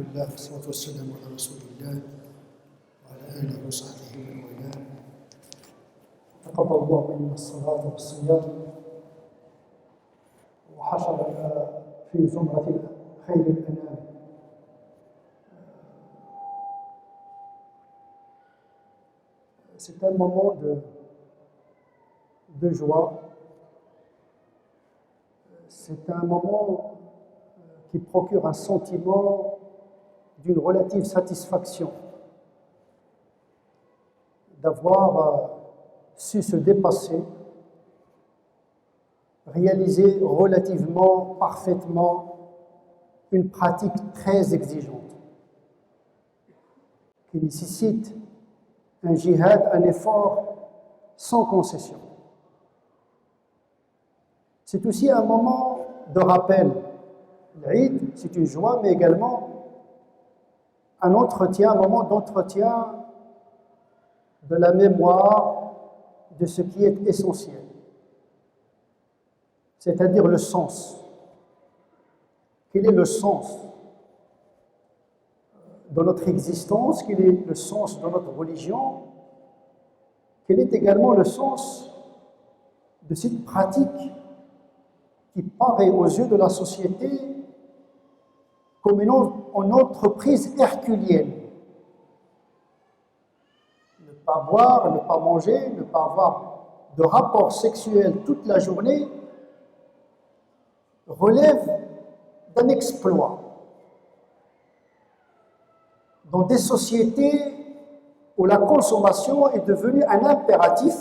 لله والصلاة والسلام على رسول الله وعلى آله وصحبه ومن والاه. تقبل الله منا الصلاة والصيام وحشرنا في زمرة خير الأنام. C'est un moment de joie. C'est un moment qui procure un sentiment d'une relative satisfaction d'avoir su se dépasser, réaliser relativement, parfaitement une pratique très exigeante qui nécessite un jihad, un effort sans concession. C'est aussi un moment de rappel. L'Eid, c'est une joie, mais également un entretien, un moment d'entretien de la mémoire de ce qui est essentiel, c'est-à-dire le sens. Quel est le sens de notre existence? Quel est le sens de notre religion? Quel est également le sens de cette pratique qui paraît aux yeux de la société comme une entreprise herculienne? Ne pas boire, ne pas manger, ne pas avoir de rapports sexuels toute la journée relève d'un exploit. Dans des sociétés où la consommation est devenue un impératif,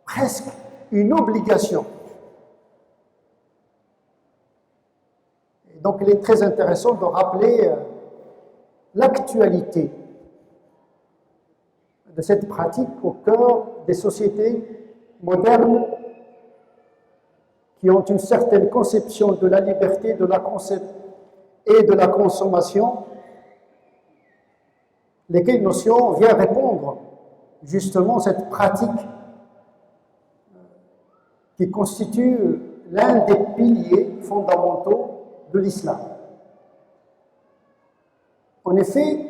presque une obligation. Et donc il est très intéressant de rappeler l'actualité de cette pratique au cœur des sociétés modernes qui ont une certaine conception de la liberté, de la et de la consommation, lesquelles notions viennent répondre justement cette pratique qui constitue l'un des piliers fondamentaux de l'islam. En effet,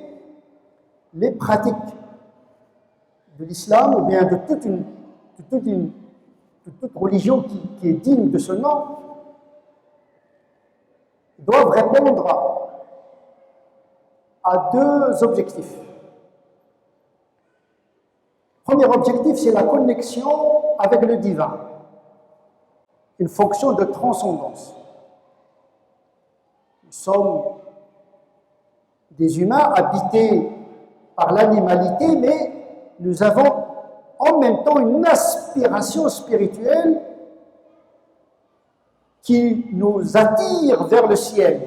les pratiques de l'islam, ou bien de toute religion qui est digne de ce nom, doivent répondre à deux objectifs. Premier objectif, c'est la connexion avec le divin, une fonction de transcendance. Nous sommes des humains habités par l'animalité, mais nous avons en même temps une aspiration spirituelle qui nous attire vers le ciel.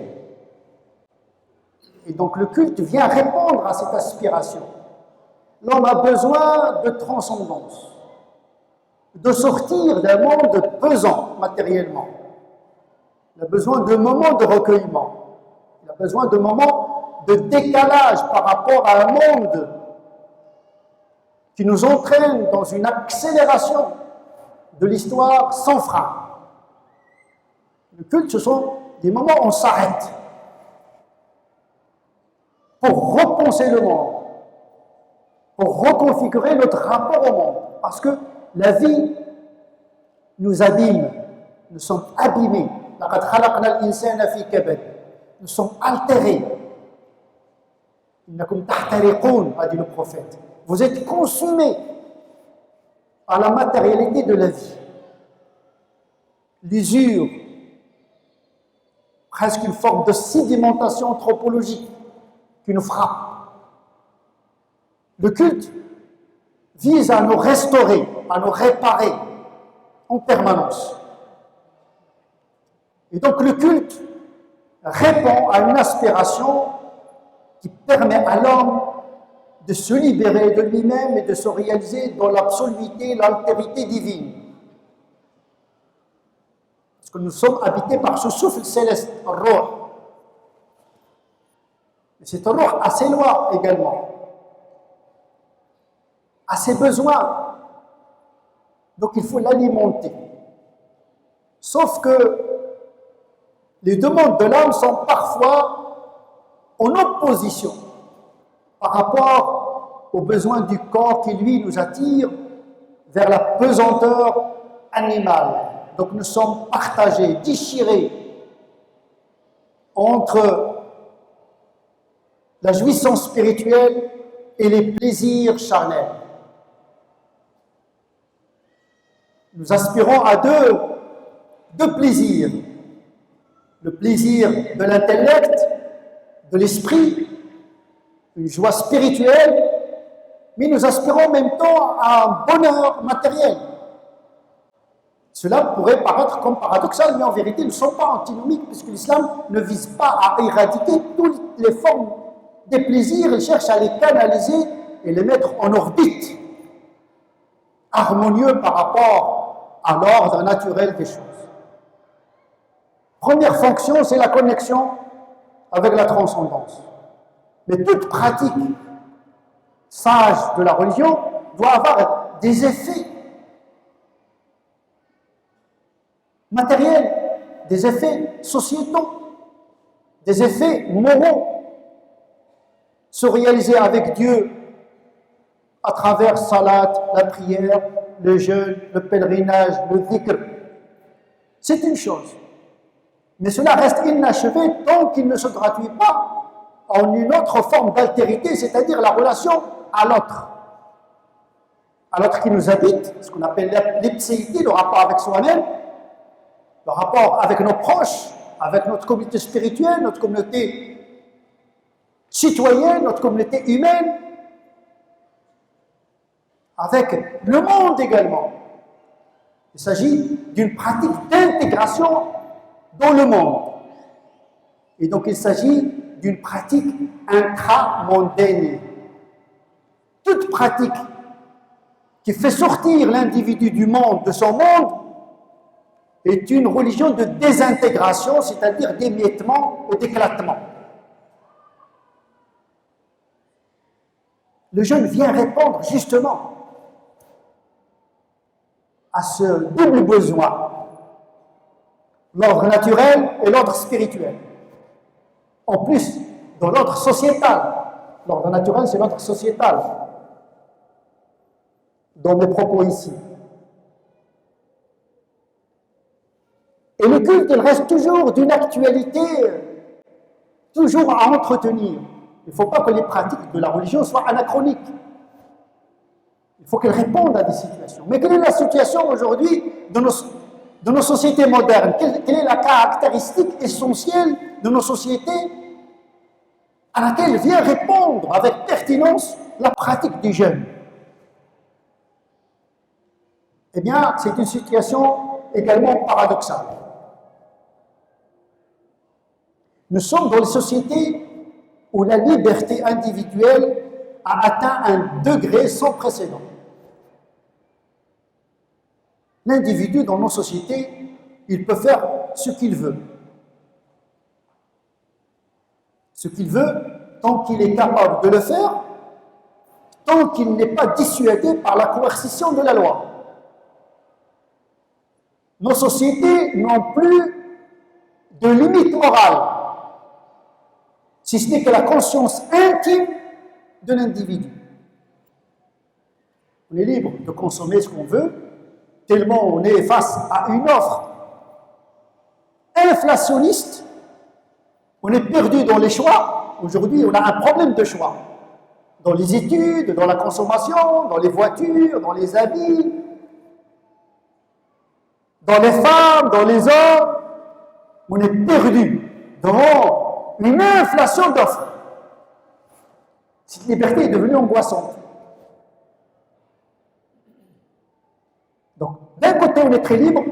Et donc le culte vient répondre à cette aspiration. L'homme a besoin de transcendance, de sortir d'un monde pesant matériellement. Il a besoin de moments de recueillement. Il a besoin de moments de décalage par rapport à un monde qui nous entraîne dans une accélération de l'histoire sans frein. Le culte, ce sont des moments où on s'arrête pour repenser le monde, pour reconfigurer notre rapport au monde. Parce que la vie nous abîme, nous sommes abîmés. Nous sommes altérés. A dit le prophète. Vous êtes consumés par la matérialité de la vie. L'usure, presque une forme de sédimentation anthropologique qui nous frappe. Le culte vise à nous restaurer, à nous réparer en permanence. Et donc le culte répond à une aspiration qui permet à l'homme de se libérer de lui-même et de se réaliser dans l'absoluité, l'altérité divine. Parce que nous sommes habités par ce souffle céleste, Ruh. Mais cet Ruh a ses lois également, a ses besoins. Donc il faut l'alimenter. Sauf que les demandes de l'âme sont parfois en opposition par rapport aux besoins du corps qui, lui, nous attire vers la pesanteur animale. Donc nous sommes partagés, déchirés entre la jouissance spirituelle et les plaisirs charnels. Nous aspirons à deux plaisirs. Le plaisir de l'intellect, de l'esprit, une joie spirituelle, mais nous aspirons en même temps à un bonheur matériel. Cela pourrait paraître comme paradoxal, mais en vérité, ils ne sont pas antinomiques, puisque l'islam ne vise pas à éradiquer toutes les formes des plaisirs, il cherche à les canaliser et les mettre en orbite, harmonieux par rapport à l'ordre naturel des choses. Première fonction, c'est la connexion avec la transcendance. Mais toute pratique sage de la religion doit avoir des effets matériels, des effets sociétaux, des effets moraux. Se réaliser avec Dieu à travers salat, la prière, le jeûne, le pèlerinage, le dhikr, c'est une chose. Mais cela reste inachevé tant qu'il ne se traduit pas en une autre forme d'altérité, c'est-à-dire la relation à l'autre qui nous habite, ce qu'on appelle l'ipséité, le rapport avec soi-même, le rapport avec nos proches, avec notre communauté spirituelle, notre communauté citoyenne, notre communauté humaine, avec le monde également. Il s'agit d'une pratique d'intégration dans le monde. Et donc il s'agit d'une pratique intramondaine. Toute pratique qui fait sortir l'individu du monde, de son monde, est une religion de désintégration, c'est-à-dire d'émiettement et d'éclatement. Le jeûne vient répondre justement à ce double besoin, l'ordre naturel et l'ordre spirituel. En plus, dans l'ordre sociétal, l'ordre naturel c'est l'ordre sociétal, dans mes propos ici. Et le culte, il reste toujours d'une actualité, toujours à entretenir. Il ne faut pas que les pratiques de la religion soient anachroniques. Il faut qu'elles répondent à des situations. Mais quelle est la situation aujourd'hui de nos sociétés modernes? Quelle est la caractéristique essentielle de nos sociétés à laquelle vient répondre avec pertinence la pratique du jeûne? Eh bien, c'est une situation également paradoxale. Nous sommes dans les sociétés où la liberté individuelle a atteint un degré sans précédent. L'individu dans nos sociétés, il peut faire ce qu'il veut. Ce qu'il veut, tant qu'il est capable de le faire, tant qu'il n'est pas dissuadé par la coercition de la loi. Nos sociétés n'ont plus de limite morale, si ce n'est que la conscience intime de l'individu. On est libre de consommer ce qu'on veut, tellement on est face à une offre inflationniste, on est perdu dans les choix. Aujourd'hui, on a un problème de choix. Dans les études, dans la consommation, dans les voitures, dans les habits, dans les femmes, dans les hommes, on est perdu devant une inflation d'offres. Cette liberté est devenue angoissante. Donc, d'un côté, on est très libre,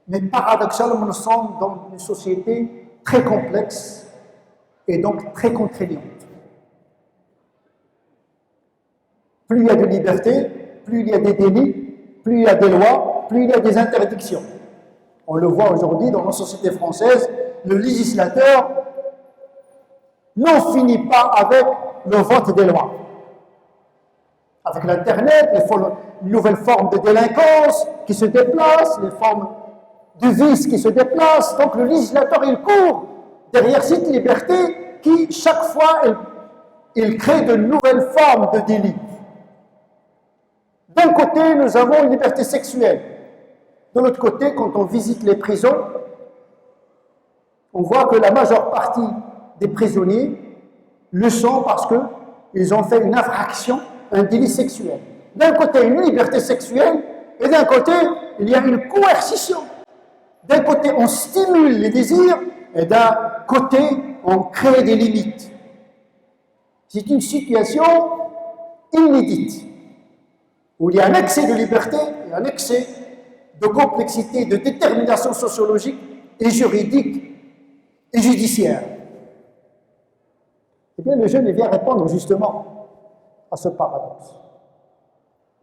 mais paradoxalement, nous sommes dans une société très complexe et donc très contraignante. Plus il y a de liberté, plus il y a des délits, plus il y a des lois, plus il y a des interdictions. On le voit aujourd'hui dans nos sociétés françaises, le législateur n'en finit pas avec le vote des lois. Avec l'Internet, les nouvelles formes de délinquance qui se déplacent, les formes de vice qui se déplacent, donc le législateur, il court derrière cette liberté qui, chaque fois, il crée de nouvelles formes de délits. D'un côté, nous avons une liberté sexuelle. De l'autre côté, quand on visite les prisons, on voit que la majeure partie des prisonniers le sont parce qu'ils ont fait une infraction, un délit sexuel. D'un côté, une liberté sexuelle, et d'un côté, il y a une coercition. D'un côté, on stimule les désirs, et d'un côté, on crée des limites. C'est une situation inédite, où il y a un excès de liberté et un excès de complexité, de détermination sociologique et juridique et judiciaire. Eh bien, le jeune vient répondre justement à ce paradoxe.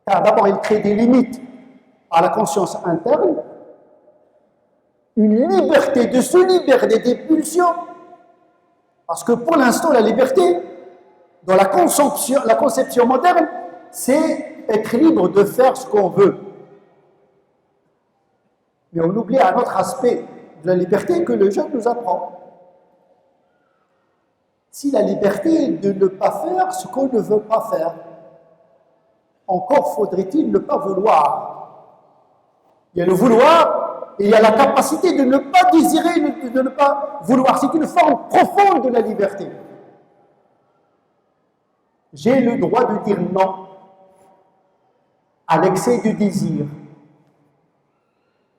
Car d'abord, il crée des limites à la conscience interne, une liberté de se libérer des pulsions, parce que pour l'instant, la liberté, dans la conception moderne, c'est être libre de faire ce qu'on veut. Mais on oublie un autre aspect de la liberté que le jeune nous apprend. Si la liberté de ne pas faire ce qu'on ne veut pas faire, encore faudrait-il ne pas vouloir. Il y a le vouloir et il y a la capacité de ne pas désirer, de ne pas vouloir. C'est une forme profonde de la liberté. J'ai le droit de dire non à l'excès de désir.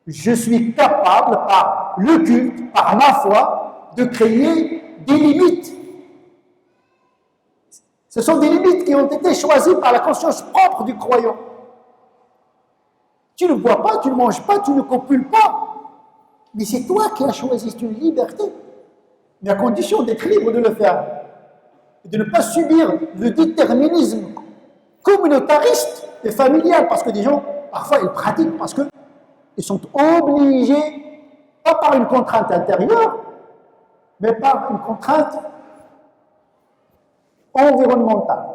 Je suis capable, par le culte, par ma foi, de créer des limites. Ce sont des limites qui ont été choisies par la conscience propre du croyant. Tu ne bois pas, tu ne manges pas, tu ne copules pas. Mais c'est toi qui as choisi, c'est une liberté. Mais à condition d'être libre de le faire. Et de ne pas subir le déterminisme communautariste et familial. Parce que des gens, parfois, ils pratiquent parce qu'ils sont obligés, pas par une contrainte intérieure, mais par une contrainte environnementale.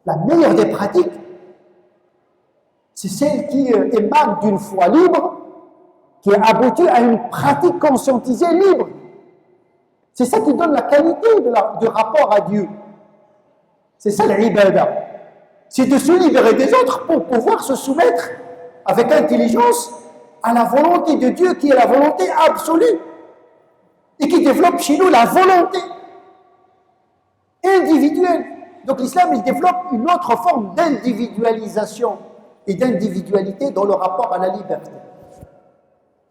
La meilleure des pratiques, c'est celle qui émane d'une foi libre, qui aboutit à une pratique conscientisée libre. C'est ça qui donne la qualité du rapport à Dieu. C'est ça l'ibada. C'est de se libérer des autres pour pouvoir se soumettre avec intelligence à la volonté de Dieu qui est la volonté absolue et qui développe chez nous la volonté individuelle. Donc l'islam, il développe une autre forme d'individualisation et d'individualité dans le rapport à la liberté.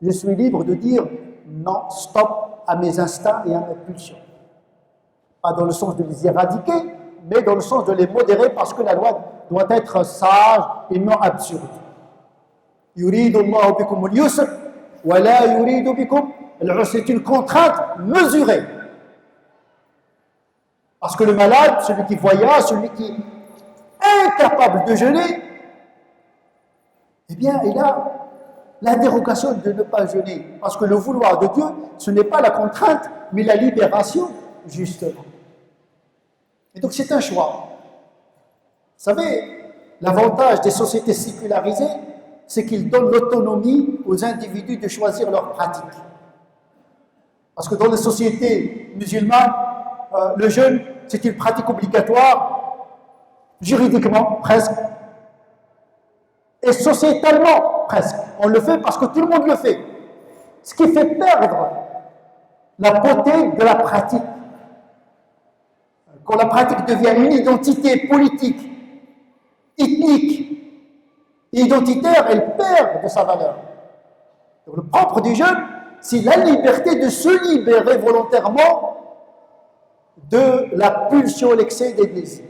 Je suis libre de dire non, stop à mes instincts et à mes pulsions. Pas dans le sens de les éradiquer, mais dans le sens de les modérer parce que la loi doit être sage et non absurde. Yuridu Allahu bikum al-yusr wa la yuridu bikum al-usr. C'est une contrainte mesurée. Parce que le malade, celui qui voyage, celui qui est incapable de jeûner, eh bien, il a la dérogation de ne pas jeûner. Parce que le vouloir de Dieu, ce n'est pas la contrainte, mais la libération, justement. Et donc, c'est un choix. Vous savez, l'avantage des sociétés sécularisées, c'est qu'ils donnent l'autonomie aux individus de choisir leurs pratiques. Parce que dans les sociétés musulmanes, le jeûne, c'est une pratique obligatoire, juridiquement, presque, et sociétalement, presque. On le fait parce que tout le monde le fait. Ce qui fait perdre la beauté de la pratique. Quand la pratique devient une identité politique, ethnique et identitaire, elle perd de sa valeur. Donc, le propre du jeûne, c'est la liberté de se libérer volontairement de la pulsion, l'excès des désirs.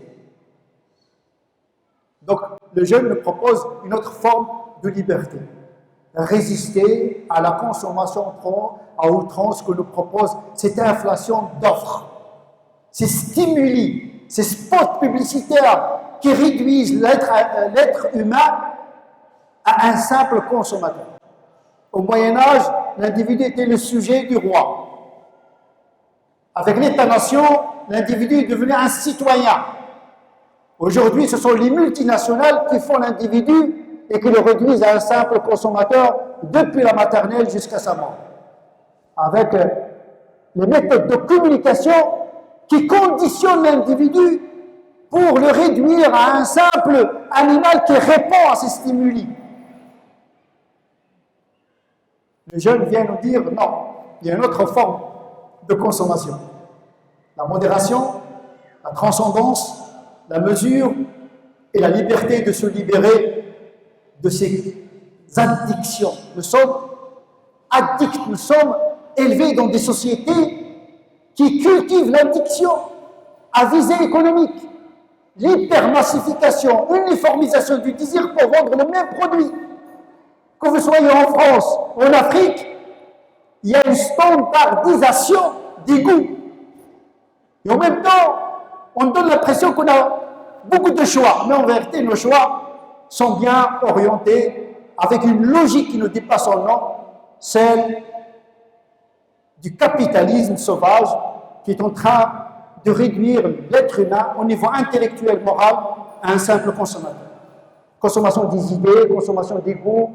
Donc, le jeûne nous propose une autre forme de liberté. Résister à la consommation à outrance que nous propose cette inflation d'offres. Ces stimuli, ces spots publicitaires qui réduisent l'être humain à un simple consommateur. Au Moyen-Âge, l'individu était le sujet du roi. Avec l'État-nation, l'individu est devenu un citoyen. Aujourd'hui, ce sont les multinationales qui font l'individu et qui le réduisent à un simple consommateur depuis la maternelle jusqu'à sa mort. Avec les méthodes de communication qui conditionnent l'individu pour le réduire à un simple animal qui répond à ces stimuli. Le jeune vient nous dire non, il y a une autre forme de consommation. La modération, la transcendance, la mesure et la liberté de se libérer de ces addictions. Nous sommes addicts, nous sommes élevés dans des sociétés qui cultivent l'addiction à visée économique, l'hypermassification, uniformisation du désir pour vendre le même produit. Que vous soyez en France, en Afrique, il y a une standardisation des goûts. Et en même temps, on donne l'impression qu'on a beaucoup de choix, mais en vérité, nos choix sont bien orientés avec une logique qui nous dépasse son nom, celle du capitalisme sauvage qui est en train de réduire l'être humain au niveau intellectuel, moral, à un simple consommateur. Consommation des idées, consommation des goûts,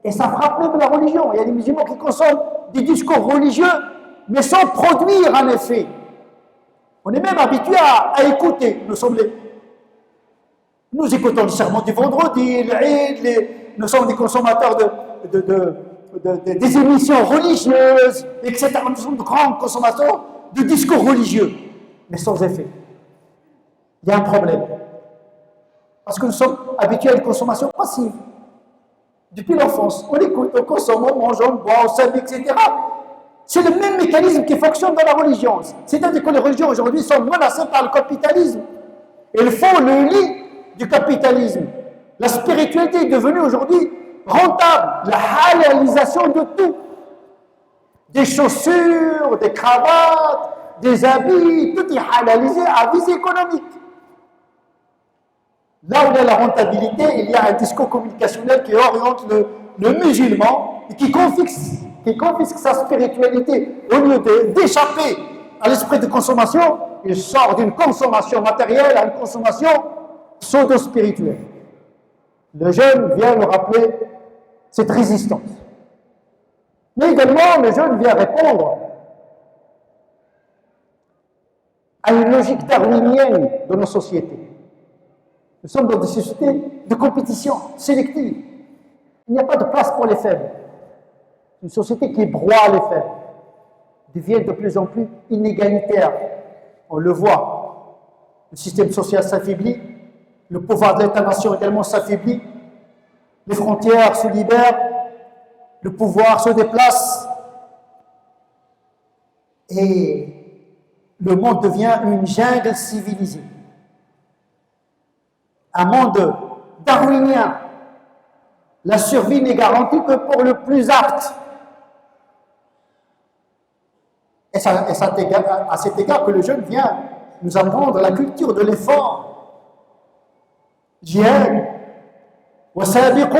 et ça frappe même la religion. Il y a des musulmans qui consomment des discours religieux, mais sans produire un effet. On est même habitué à écouter. Nous écoutons le sermon du vendredi, nous sommes des consommateurs des émissions religieuses, etc. Nous sommes de grands consommateurs de discours religieux, mais sans effet. Il y a un problème. Parce que nous sommes habitués à une consommation passive. Depuis l'enfance, on écoute, on consomme, on mange, on boit, on s'habille, etc. C'est le même mécanisme qui fonctionne dans la religion. C'est-à-dire que les religions aujourd'hui sont menacées par le capitalisme. Elles font le lit du capitalisme. La spiritualité est devenue aujourd'hui rentable. La halalisation de tout. Des chaussures, des cravates, des habits, tout est halalisé à visée économique. Là où il y a la rentabilité, il y a un discours communicationnel qui oriente le musulman et qui confisque sa spiritualité. Au lieu d'échapper à l'esprit de consommation, il sort d'une consommation matérielle à une consommation pseudo-spirituelle. Le jeune vient nous rappeler cette résistance. Mais également, le jeune vient répondre à une logique darwinienne de nos sociétés. Nous sommes dans des sociétés de compétition sélective. Il n'y a pas de place pour les faibles. Une société qui broie les faibles devient de plus en plus inégalitaire. On le voit. Le système social s'affaiblit, le pouvoir de l'État-nation également s'affaiblit, les frontières se libèrent, le pouvoir se déplace et le monde devient une jungle civilisée. Un monde darwinien. La survie n'est garantie que pour le plus apte. Et c'est à cet égard que le jeune vient nous apprendre la culture de l'effort. Jihad, wasabiqu,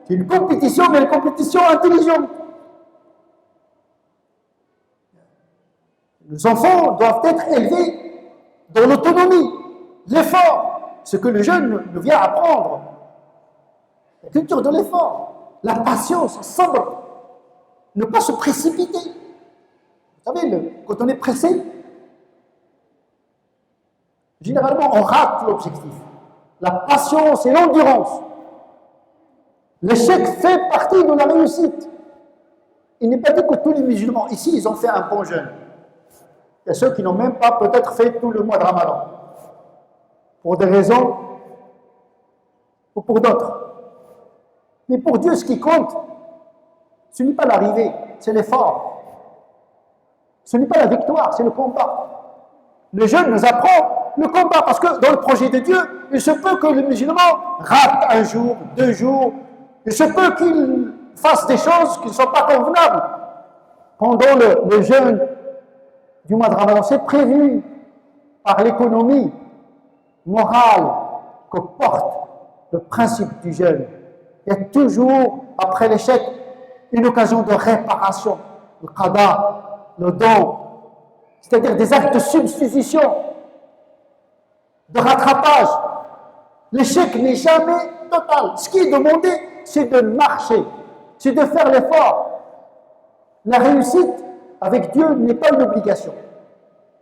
c'est une compétition, mais une compétition intelligente. Les enfants doivent être élevés dans l'autonomie, l'effort. Ce que le jeune nous vient apprendre, la culture de l'effort, la patience, le sabr, ne pas se précipiter. Vous savez, quand on est pressé, généralement on rate l'objectif. La patience et l'endurance. L'échec fait partie de la réussite. Il n'est pas dit que tous les musulmans, ici, ils ont fait un bon jeûne. Il y a ceux qui n'ont même pas peut-être fait tout le mois de Ramadan. Pour des raisons ou pour d'autres. Mais pour Dieu, ce qui compte, ce n'est pas l'arrivée, c'est l'effort. Ce n'est pas la victoire, c'est le combat. Le jeûne nous apprend le combat, parce que dans le projet de Dieu, il se peut que le musulman rate un jour, 2 jours, il se peut qu'il fasse des choses qui ne sont pas convenables. Pendant le jeûne du mois de Ramadan, c'est prévu par l'économie morale que porte le principe du jeûne. Il y a toujours, après l'échec, une occasion de réparation, le qada, le don, c'est-à-dire des actes de substitution, de rattrapage. L'échec n'est jamais total. Ce qui est demandé, c'est de marcher, c'est de faire l'effort. La réussite avec Dieu n'est pas une obligation.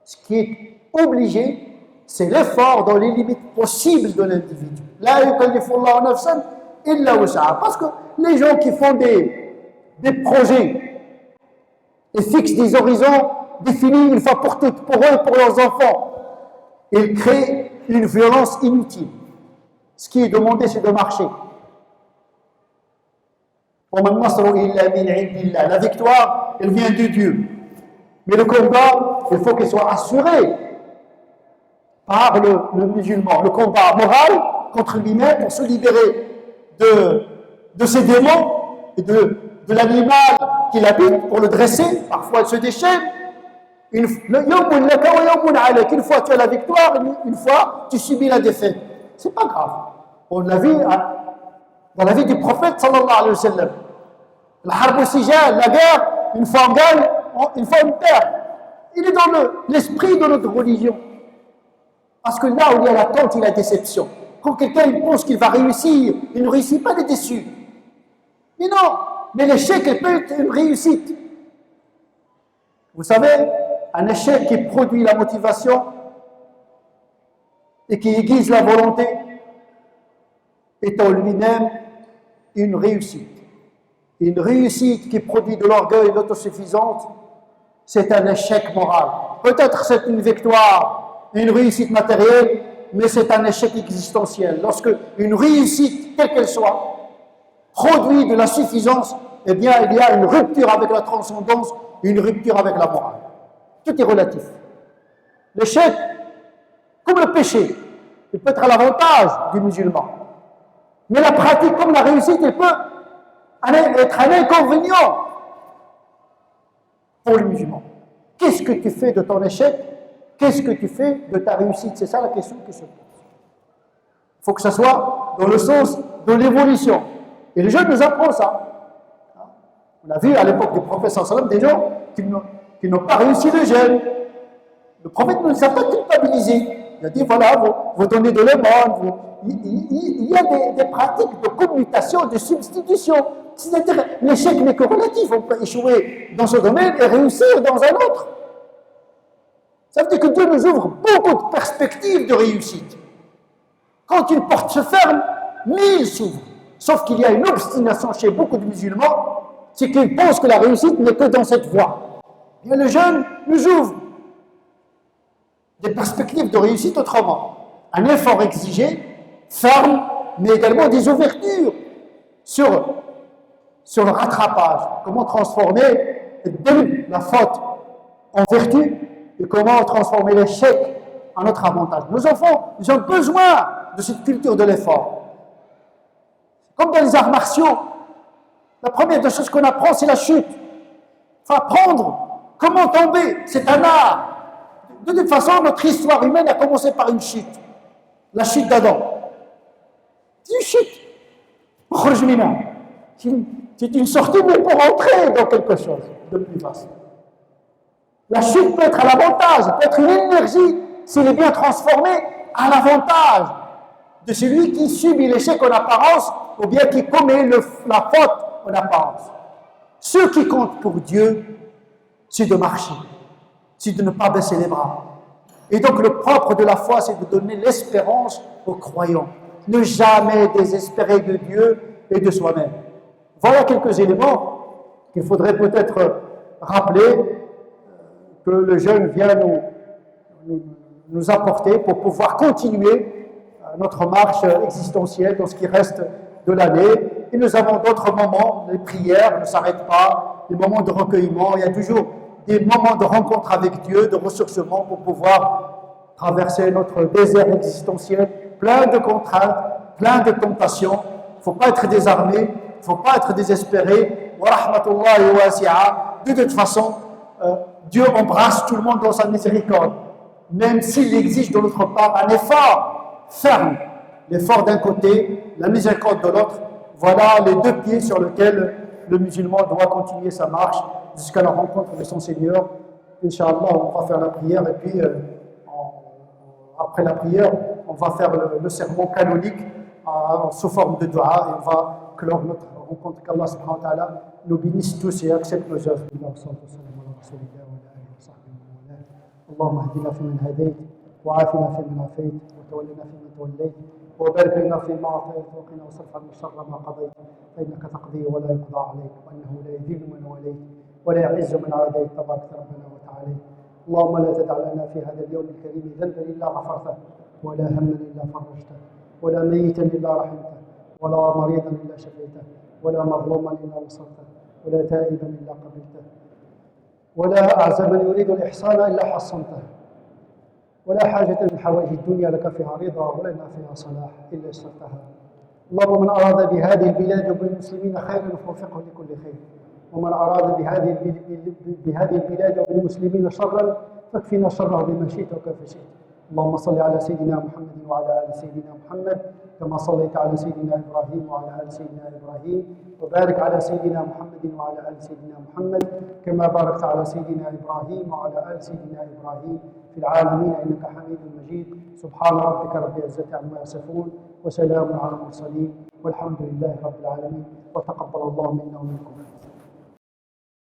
Ce qui est obligé, c'est l'effort dans les limites possibles de l'individu. La yukallifu Allahu nafsan illa wus'aha. Parce que les gens qui font des projets et fixent des horizons définis une fois pour toutes, pour eux et pour leurs enfants, ils créent une violence inutile. Ce qui est demandé, c'est de marcher. La victoire, elle vient de Dieu. Mais le combat, il faut qu'il soit assuré par le musulman. Le combat moral contre lui-même pour se libérer de ses démons et de l'animal qu'il habite, pour le dresser. Parfois, il se déchaîne. Une fois tu as la victoire, une fois tu subis la défaite. C'est pas grave. On l'a vu dans la vie du prophète sallallahu alayhi wa sallam. La harb al-sijal, la guerre, une fois on gagne, une fois on perd. Il est dans l'esprit de notre religion. Parce que là où il y a l'attente, il y a la déception. Quand quelqu'un pense qu'il va réussir, il ne réussit pas, il est déçu. Mais non, mais l'échec peut être une réussite. Vous savez, un échec qui produit la motivation et qui aiguise la volonté est en lui-même une réussite. Une réussite qui produit de l'orgueil et de l'autosuffisance, c'est un échec moral. Peut-être c'est une victoire, une réussite matérielle, mais c'est un échec existentiel. Lorsque une réussite, quelle qu'elle soit, produit de la suffisance, eh bien il y a une rupture avec la transcendance, une rupture avec la morale. Tout est relatif. L'échec, comme le péché, il peut être à l'avantage du musulman. Mais la pratique, comme la réussite, elle peut être un inconvénient pour le musulman. Qu'est-ce que tu fais de ton échec? Qu'est-ce que tu fais de ta réussite? C'est ça la question qui se pose. Il faut que ça soit dans le sens de l'évolution. Et les jeunes nous apprennent ça. On a vu à l'époque du prophète sallallahu alayhi wa sallam des gens qui n'ont pas réussi le jeûne. Le prophète ne les a pas culpabilisés. Il a dit voilà, vous donnez de l'aumône. Il y a des pratiques de commutation, de substitution. C'est-à-dire, l'échec n'est que relatif. On peut échouer dans ce domaine et réussir dans un autre. Ça veut dire que Dieu nous ouvre beaucoup de perspectives de réussite. Quand une porte se ferme, 1000 s'ouvrent. Sauf qu'il y a une obstination chez beaucoup de musulmans, c'est qu'ils pensent que la réussite n'est que dans cette voie. Et le jeune nous ouvre des perspectives de réussite autrement. Un effort exigé, ferme, mais également des ouvertures sur le rattrapage. Comment transformer la faute en vertu et comment transformer l'échec en notre avantage. Nos enfants, ils ont besoin de cette culture de l'effort. Comme dans les arts martiaux, la première des choses qu'on apprend, c'est la chute. Il faut apprendre comment tomber. C'est un art. De toute façon, notre histoire humaine a commencé par une chute. La chute d'Adam. C'est une chute. C'est une sortie, mais pour entrer dans quelque chose de plus vaste. La chute peut être à l'avantage, peut être une énergie, s'il est bien transformé, à l'avantage de celui qui subit l'échec en apparence ou bien qui commet la faute en apparence. Ce qui compte pour Dieu, c'est de marcher, c'est de ne pas baisser les bras. Et donc le propre de la foi, c'est de donner l'espérance aux croyants. Ne jamais désespérer de Dieu et de soi-même. Voilà quelques éléments qu'il faudrait peut-être rappeler que le jeune vient nous apporter pour pouvoir continuer notre marche existentielle dans ce qui reste de l'année. Et nous avons d'autres moments, les prières ne s'arrêtent pas, les moments de recueillement, il y a toujours des moments de rencontre avec Dieu, de ressourcement pour pouvoir traverser notre désert existentiel, plein de contraintes, plein de tentations. Il ne faut pas être désarmé, il ne faut pas être désespéré. Wa rahmatullahi wasi'a. De toute façon, Dieu embrasse tout le monde dans sa miséricorde, même s'il exige de notre part un effort ferme. L'effort d'un côté, la miséricorde de l'autre. Voilà les deux pieds sur lesquels le musulman doit continuer sa marche jusqu'à la rencontre de son Seigneur. Inch'Allah, on va faire la prière et puis après la prière, on va faire le sermon canonique sous forme de dua et on va clore notre rencontre. Qu'Allah subhanahu wa ta'ala nous bénisse tous et accepte nos œuvres. رسول الله وعلى آله وصحبه ومن والاه. اللهم اهدنا فيمن هديت، وعافنا فيمن عافيت، وتولنا فيمن توليت، وبارك لنا فيما أعطيت، وقنا واصرف عنا شر ما قضيت، فإنك تقضي ولا يقضى عليك، وأنه لا يذل من واليت ولا يعز من عاديت، تبارك ربنا وتعالى. اللهم لا تدع لنا في هذا اليوم الكريم ذنبا إلا غفرته، ولا هما إلا فرجته، ولا ميتا إلا رحمته، ولا مريضا إلا شفيته، ولا مظلوما إلا نصرته، ولا تائبا إلا قبلته، ولا أعزب من يريد الإحسان إلا حصنته، ولا حاجة من حوائج الدنيا لك فيها رضا ولنا فيها صلاح إلا يسرتها. اللهم من أراد بهذه البلاد وبالمسلمين خيرا فوفقه لكل خير، ومن أراد بهذه البلاد وبالمسلمين شرا فاكفنا شره بما شئت وكيف شئت. اللهم صل على سيدنا محمد وعلى آل سيدنا محمد كما صليت على سيدنا إبراهيم وعلى آل سيدنا إبراهيم، وبارك على سيدنا محمد وعلى آل سيدنا محمد كما باركت على سيدنا إبراهيم وعلى آل سيدنا إبراهيم في العالمين إنك حميد مجيد. سبحان ربك رب العزة عما يصفون، وسلام على المرسلين، والحمد لله رب العالمين، وتقبل الله منا ومنكم.